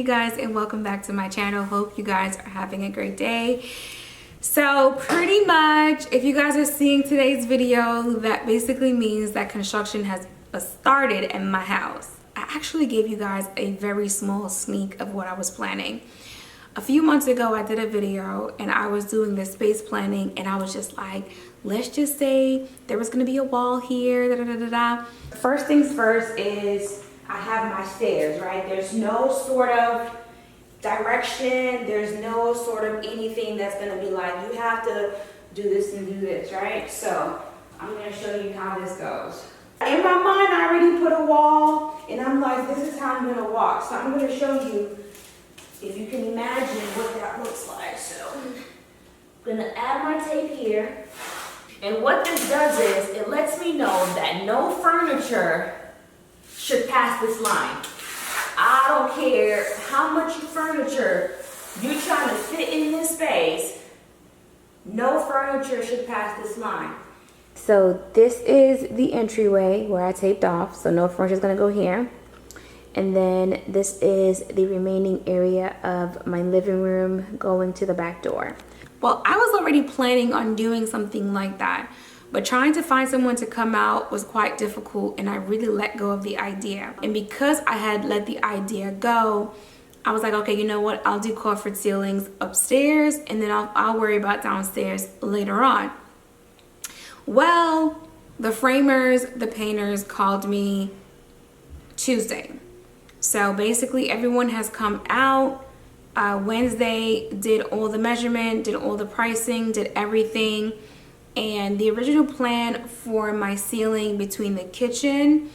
guys, and welcome back to my channel. Hope you guys are having a great day. So pretty much, if you guys are seeing today's video, that basically means that construction has started in my house. I actually gave you guys a very small sneak of what I was planning. A few months ago, I did a video and I was doing the space planning, and I was just like, let's just say there was gonna be a wall here, da da da da da. First things first is I have my stairs, right? There's no sort of direction, there's no sort of anything that's gonna be like, you have to do this and do this, right? So I'm gonna show you how this goes. In my mind, I already put a wall, and I'm like, this is how I'm gonna walk. So I'm gonna show you, if you can imagine what that looks like. So I'm gonna add my tape here. And what this does is, it lets me know that no furniture should pass this line. I don't care how much furniture you're trying to fit in this space, no furniture should pass this line. So this is the entryway where I taped off, so no furniture is gonna go here. And then this is the remaining area of my living room going to the back door. Well, I was already planning on doing something like that, but trying to find someone to come out was quite difficult, and I really let go of the idea. And because I had let the idea go, I was like, okay, you know what? I'll do coffered ceilings upstairs, and then I'll worry about downstairs later on. Well, the framers, the painters called me Tuesday. So basically everyone has come out. Wednesday did all the measurement, did all the pricing, did everything. And the original plan for my ceiling between the kitchen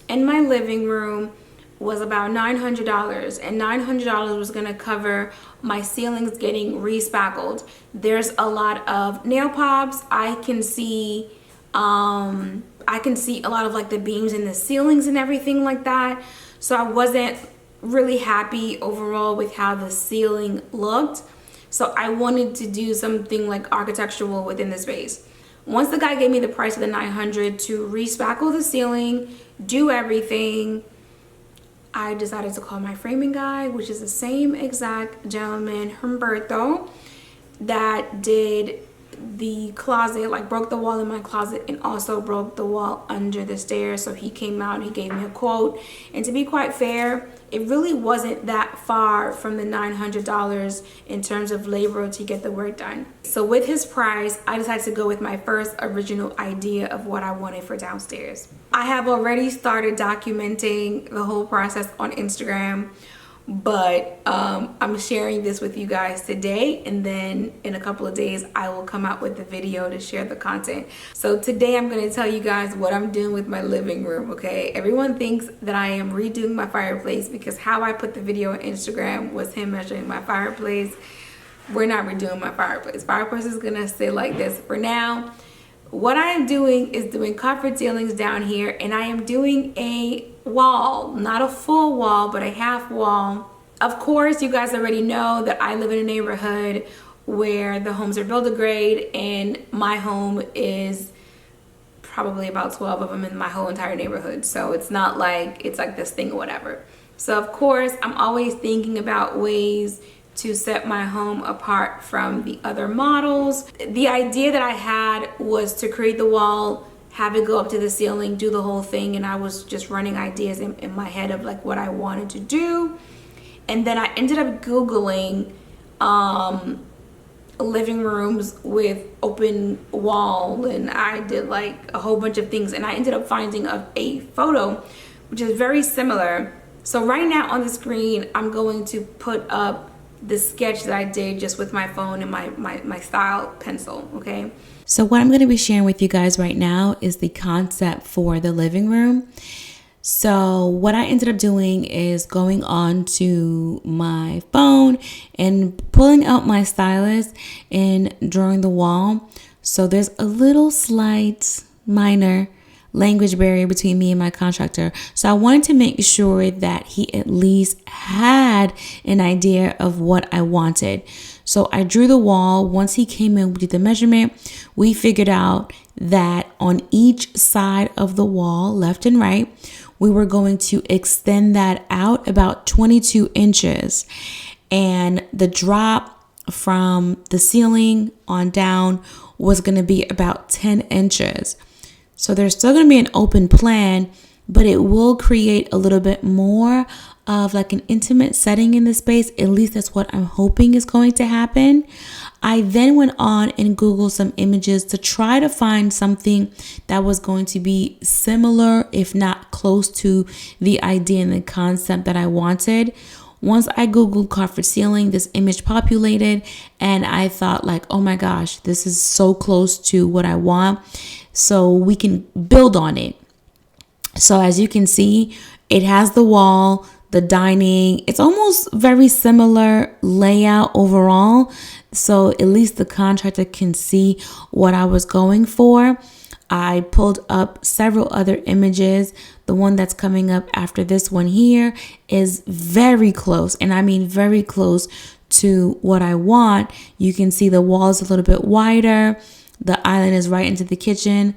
and my living room was about $900, and $900 was going to cover my ceilings getting respackled. There's a lot of nail pops. I can see a lot of like the beams in the ceilings and everything like that. So I wasn't really happy overall with how the ceiling looked. So I wanted to do something like architectural within the space. Once the guy gave me the price of the $900 to respackle the ceiling, do everything, I decided to call my framing guy, which is the same exact gentleman, Humberto, that did the closet, like broke the wall in my closet and also broke the wall under the stairs. So he came out and he gave me a quote, and to be quite fair, it really wasn't that far from the $900 in terms of labor to get the work done. So with his price, I decided to go with my first original idea of what I wanted for downstairs. I have already started documenting the whole process on Instagram, but I'm sharing this with you guys today, and then in a couple of days I will come out with the video to share the content. So today I'm going to tell you guys what I'm doing with my living room. Okay, everyone thinks that I am redoing my fireplace, because how I put the video on Instagram was him measuring my fireplace. We're not redoing my fireplace. Fireplace is gonna stay like this for now. What I am doing is doing coffered ceilings down here, and I am doing a wall, not a full wall, but a half wall. Of course, you guys already know that I live in a neighborhood where the homes are build-a-grade, and my home is probably about 12 of them in my whole entire neighborhood. So it's not like it's like this thing or whatever. So of course, I'm always thinking about ways to set my home apart from the other models. The idea that I had was to create the wall, have it go up to the ceiling, do the whole thing, and I was just running ideas in my head of like what I wanted to do. And then I ended up Googling living rooms with open wall, and I did like a whole bunch of things, and I ended up finding a photo which is very similar. So right now on the screen, I'm going to put up the sketch that I did just with my phone and my style pencil, okay? So what I'm going to be sharing with you guys right now is the concept for the living room. So what I ended up doing is going on to my phone and pulling out my stylus and drawing the wall. So there's a little slight minor language barrier between me and my contractor. So I wanted to make sure that he at least had an idea of what I wanted. So I drew the wall. Once he came in, we did the measurement. We figured out that on each side of the wall, left and right, we were going to extend that out about 22 inches. And the drop from the ceiling on down was going to be about 10 inches. So there's still going to be an open plan, but it will create a little bit more of like an intimate setting in the space. At least that's what I'm hoping is going to happen. I then went on and Googled some images to try to find something that was going to be similar, if not close to the idea and the concept that I wanted. Once I Googled carpet ceiling, this image populated and I thought like, oh my gosh, this is so close to what I want. So we can build on it. So as you can see, it has the wall, the dining. It's almost very similar layout overall. So at least the contractor can see what I was going for. I pulled up several other images. The one that's coming up after this one here is very close. And I mean very close to what I want. You can see the wall is a little bit wider. The island is right into the kitchen.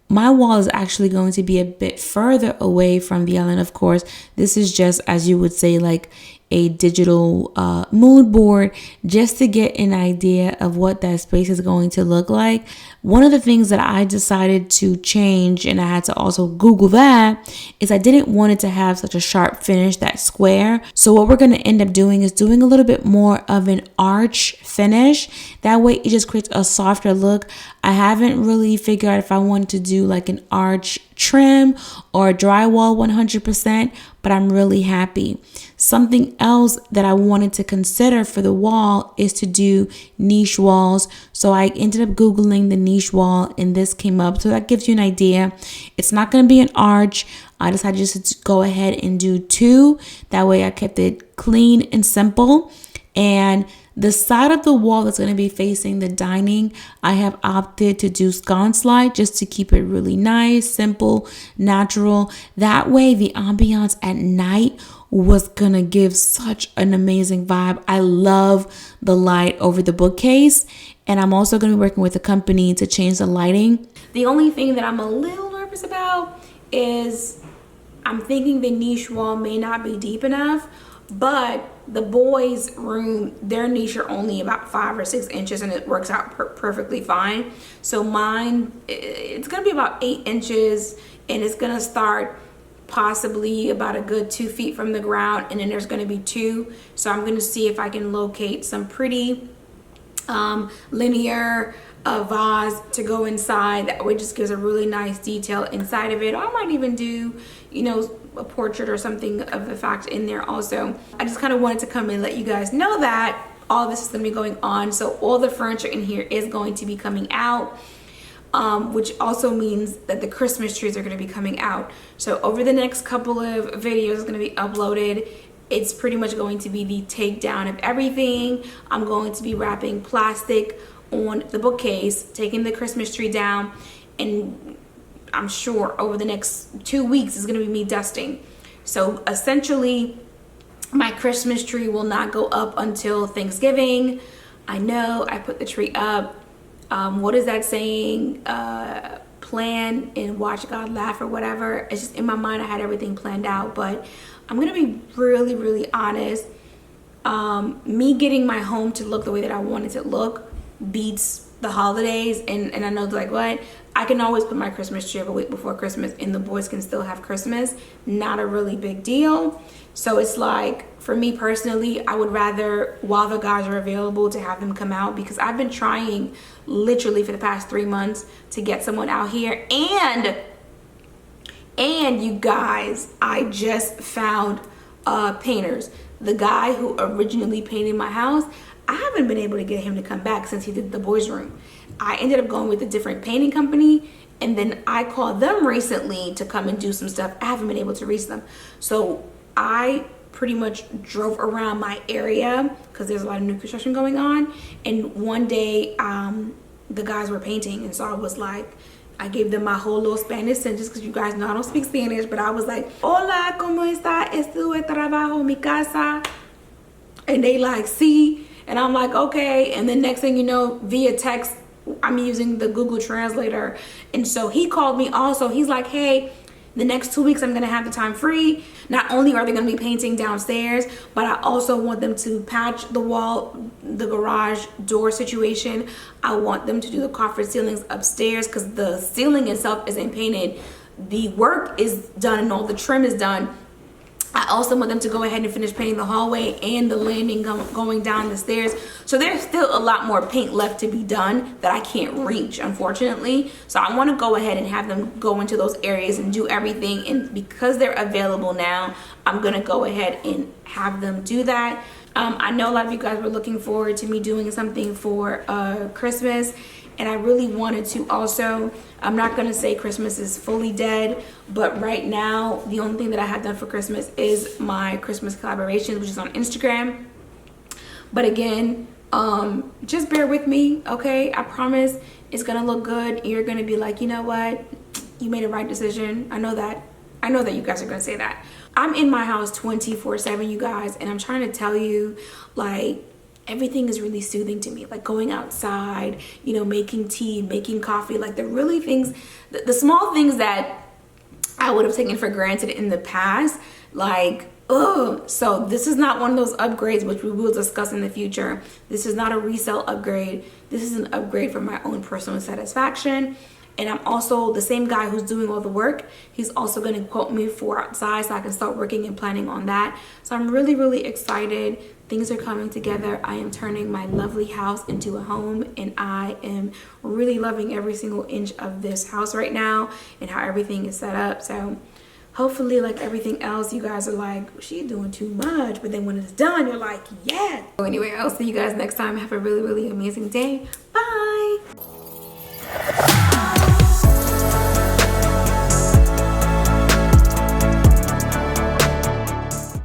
My wall is actually going to be a bit further away from the island, of course. This is just, as you would say, like a digital mood board, just to get an idea of what that space is going to look like. One of the things that I decided to change, and I had to also Google that, is I didn't want it to have such a sharp finish, that square. So what we're going to end up doing is doing a little bit more of an arch finish. That way it just creates a softer look. I haven't really figured out if I want to do like an arch trim or drywall 100%, but I'm really happy. Something else that I wanted to consider for the wall is to do niche walls. So I ended up Googling the niche wall and this came up. So that gives you an idea. It's not going to be an arch. I decided just to go ahead and do 2. That way I kept it clean and simple. And the side of the wall that's going to be facing the dining, I have opted to do sconce light just to keep it really nice, simple, natural. That way the ambiance at night was going to give such an amazing vibe. I love the light over the bookcase. And I'm also going to be working with a company to change the lighting. The only thing that I'm a little nervous about is I'm thinking the niche wall may not be deep enough, but the boys' room, their niche are only about 5 or 6 inches and it works out perfectly fine. So mine, it's gonna be about 8 inches and it's gonna start possibly about a good 2 feet from the ground, and then there's gonna be 2. So I'm gonna see if I can locate some pretty linear vase to go inside. That way just gives a really nice detail inside of it. I might even do, you know, a portrait or something of the fact in there also. I just kind of wanted to come and let you guys know that all this is going to be going on. So all the furniture in here is going to be coming out, which also means that the Christmas trees are going to be coming out. So over the next couple of videos going to be uploaded, it's pretty much going to be the takedown of everything. I'm going to be wrapping plastic on the bookcase, taking the Christmas tree down, and I'm sure over the next 2 weeks is going to be me dusting. So essentially my Christmas tree will not go up until Thanksgiving. I know I put the tree up. What is that saying? Plan and watch God laugh or whatever. It's just in my mind I had everything planned out, but I'm going to be really honest. Me getting my home to look the way that I want it to look beats the holidays, and I know like what, I can always put my Christmas tree up a week before Christmas and the boys can still have Christmas. Not a really big deal. So it's like, for me personally, I would rather, while the guys are available, to have them come out, because I've been trying literally for the past 3 months to get someone out here. And you guys, I just found painters. The guy who originally painted my house, I haven't been able to get him to come back since he did the boys' room. I ended up going with a different painting company, and then I called them recently to come and do some stuff. I haven't been able to reach them. So I pretty much drove around my area because there's a lot of new construction going on. And one day the guys were painting, and so I was like, I gave them my whole little Spanish sentence because you guys know I don't speak Spanish, but I was like, hola, ¿cómo está? Estuve trabajo en mi casa. And they like, sí. And I'm like, okay. And then next thing you know, via text, I'm using the Google Translator. And so he called me also. He's like, hey, The next 2 weeks I'm gonna have the time free. Not only are they gonna be painting downstairs, but I also want them to patch the wall, the garage door situation. I want them to do the coffer ceilings upstairs because the ceiling itself isn't painted. The work is done and all the trim is done. I also want them to go ahead and finish painting the hallway and the landing going down the stairs. So there's still a lot more paint left to be done that I can't reach, unfortunately. So I want to go ahead and have them go into those areas and do everything. And because they're available now, I'm going to go ahead and have them do that. I know a lot of you guys were looking forward to me doing something for Christmas. And I really wanted to also, I'm not going to say Christmas is fully dead, but right now, the only thing that I have done for Christmas is my Christmas collaborations, which is on Instagram. But again, just bear with me, okay? I promise it's going to look good. You're going to be like, you know what? You made a right decision. I know that you guys are going to say that. I'm in my house 24/7, you guys, and I'm trying to tell you, like, everything is really soothing to me, like going outside, you know, making tea, making coffee, like the really things, the small things that I would have taken for granted in the past, like, so this is not one of those upgrades, which we will discuss in the future. This is not a resale upgrade. This is an upgrade for my own personal satisfaction. And I'm also the same guy who's doing all the work. He's also going to quote me for outside so I can start working and planning on that. So I'm really, really excited. Things are coming together. I am turning my lovely house into a home, and I am really loving every single inch of this house right now and how everything is set up. So hopefully, like everything else, you guys are like, she's doing too much. But then when it's done, you're like, yeah. So anyway, I'll see you guys next time. Have a really, really amazing day. Bye.